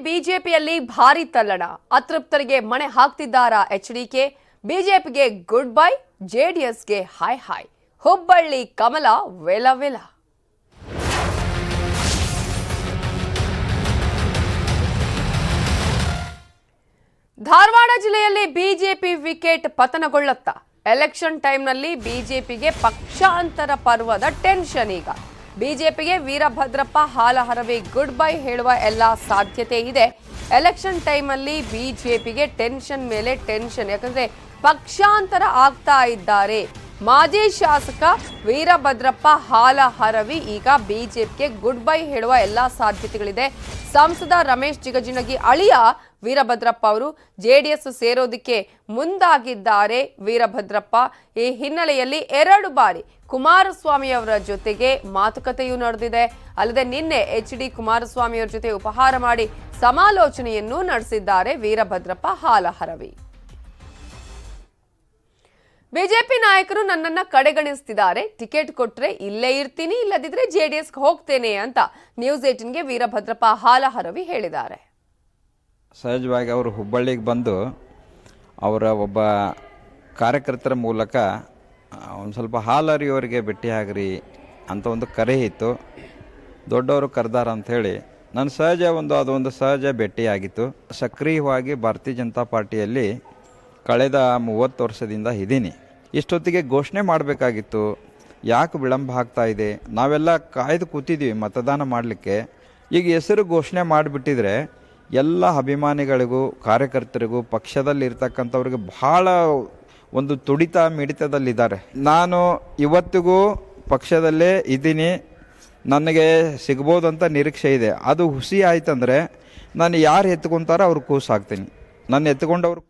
ಬಿಜೆಪಿಯಲ್ಲಿ ಭಾರಿ ತಲ್ಲಣ. ಅತೃಪ್ತರಿಗೆ ಮಣೆ ಹಾಕ್ತಿದ್ದಾರಾ ಎಚ್ಡಿಕೆ? ಬಿಜೆಪಿಗೆ ಗುಡ್ ಬೈ, ಜೆಡಿಎಸ್ಗೆ ಹಾಯ್ ಹಾಯ್. ಹುಬ್ಬಳ್ಳಿ ಕಮಲ ವೆಲ ವೆಲ. ಧಾರವಾಡ ಜಿಲ್ಲೆಯಲ್ಲಿ ಬಿಜೆಪಿ ವಿಕೆಟ್ ಪತನಗೊಳ್ಳುತ್ತಾ? ಎಲೆಕ್ಷನ್ ಟೈಮ್ನಲ್ಲಿ ಬಿಜೆಪಿಗೆ ಪಕ್ಷಾಂತರ ಪರ್ವದ ಟೆನ್ಷನ್. ಈಗ ಬಿಜೆಪಿಗೆ ವೀರಭದ್ರಪ್ಪ ಹಾಲಹರವಿ ಗುಡ್ ಬೈ ಹೇಳುವ ಎಲ್ಲ ಸಾಧ್ಯತೆ ಇದೆ. ಎಲೆಕ್ಷನ್ ಟೈಮಲ್ಲಿ ಬಿಜೆಪಿಗೆ ಟೆನ್ಷನ್ ಮೇಲೆ ಟೆನ್ಷನ್, ಯಾಕಂದ್ರೆ ಪಕ್ಷಾಂತರ ಆಗ್ತಾ ಇದ್ದಾರೆ. ಮಾಜಿ ಶಾಸಕ ವೀರಭದ್ರಪ್ಪ ಹಾಲಹರವಿ ಈಗ ಬಿಜೆಪಿಗೆ ಗುಡ್ ಬೈ ಹೇಳುವ ಎಲ್ಲ ಸಾಧ್ಯತೆಗಳಿದೆ. ಸಂಸದ ರಮೇಶ್ ಜಿಗಜಿಣಗಿ ಅಳಿಯ ವೀರಭದ್ರಪ್ಪ ಅವರು ಜೆಡಿಎಸ್ ಸೇರೋದಕ್ಕೆ ಮುಂದಾಗಿದ್ದಾರೆ. ವೀರಭದ್ರಪ್ಪ ಈ ಹಿನ್ನೆಲೆಯಲ್ಲಿ 2 ಬಾರಿ ಕುಮಾರಸ್ವಾಮಿ ಅವರ ಜೊತೆಗೆ ಮಾತುಕತೆಯೂ ನಡೆದಿದೆ. ಅಲ್ಲದೆ ನಿನ್ನೆ ಎಚ್.ಡಿ. ಕುಮಾರಸ್ವಾಮಿ ಅವರ ಜೊತೆ ಉಪಹಾರ ಮಾಡಿ ಸಮಾಲೋಚನೆಯನ್ನು ನಡೆಸಿದ್ದಾರೆ ವೀರಭದ್ರಪ್ಪ ಹಾಲಹರವಿ. ಬಿಜೆಪಿ ನಾಯಕರು ನನ್ನನ್ನ ಕಡೆಗಣಿಸ್ತಿದ್ದಾರೆ, ಟಿಕೆಟ್ ಕೊಟ್ರೆ ಇಲ್ಲೇ ಇರ್ತೀನಿ, ಇಲ್ಲದಿದ್ರೆ ಜೆಡಿಎಸ್ ಹೋಗ್ತೇನೆ ಅಂತ ನ್ಯೂಸ್ 18ಗೆ ವೀರಭದ್ರಪ್ಪ ಹಾಲಹರವಿ ಹೇಳಿದ್ದಾರೆ. ಸಹಜವಾಗಿ ಅವರು ಹುಬ್ಬಳ್ಳಿಗೆ ಬಂದು ಅವರ ಒಬ್ಬ ಕಾರ್ಯಕರ್ತರ ಮೂಲಕ ಒಂದು ಸ್ವಲ್ಪ ಹಾಲರಿಯವರಿಗೆ ಭೇಟಿಯಾಗ್ರಿ ಅಂತ ಒಂದು ಕರೆ ಇತ್ತು. ದೊಡ್ಡವರು ಕರೆದಾರ ಅಂಥೇಳಿ ನನ್ನ ಅದೊಂದು ಸಹಜ ಭೇಟಿಯಾಗಿತ್ತು. ಸಕ್ರಿಯವಾಗಿ ಭಾರತೀಯ ಜನತಾ ಪಾರ್ಟಿಯಲ್ಲಿ ಕಳೆದ 30 ವರ್ಷದಿಂದ ಇದ್ದೀನಿ. ಇಷ್ಟೊತ್ತಿಗೆ ಘೋಷಣೆ ಮಾಡಬೇಕಾಗಿತ್ತು, ಯಾಕೆ ವಿಳಂಬ ಆಗ್ತಾ ಇದೆ? ನಾವೆಲ್ಲ ಕಾಯ್ದು ಕೂತಿದ್ದೀವಿ ಮತದಾನ ಮಾಡಲಿಕ್ಕೆ. ಈಗ ಹೆಸರು ಘೋಷಣೆ ಮಾಡಿಬಿಟ್ಟಿದ್ರೆ ಎಲ್ಲ ಅಭಿಮಾನಿಗಳಿಗೂ ಕಾರ್ಯಕರ್ತರಿಗೂ ಪಕ್ಷದಲ್ಲಿ ಇರ್ತಕ್ಕಂಥವ್ರಿಗೆ ಬಹಳ ಒಂದು ತುಡಿತ ಮಿಡಿತದಲ್ಲಿದ್ದಾರೆ. ನಾನು ಇವತ್ತಿಗೂ ಪಕ್ಷದಲ್ಲೇ ಇದ್ದೀನಿ, ನನಗೆ ಸಿಗ್ಬೋದಂತ ನಿರೀಕ್ಷೆ ಇದೆ. ಅದು ಹುಸಿ ಆಯ್ತಂದರೆ ನಾನು ಯಾರು ಎತ್ಕೊತಾರೋ ಅವ್ರು ಕೂಸಾಗ್ತೀನಿ. ನನ್ನ ಎತ್ಕೊಂಡವ್ರು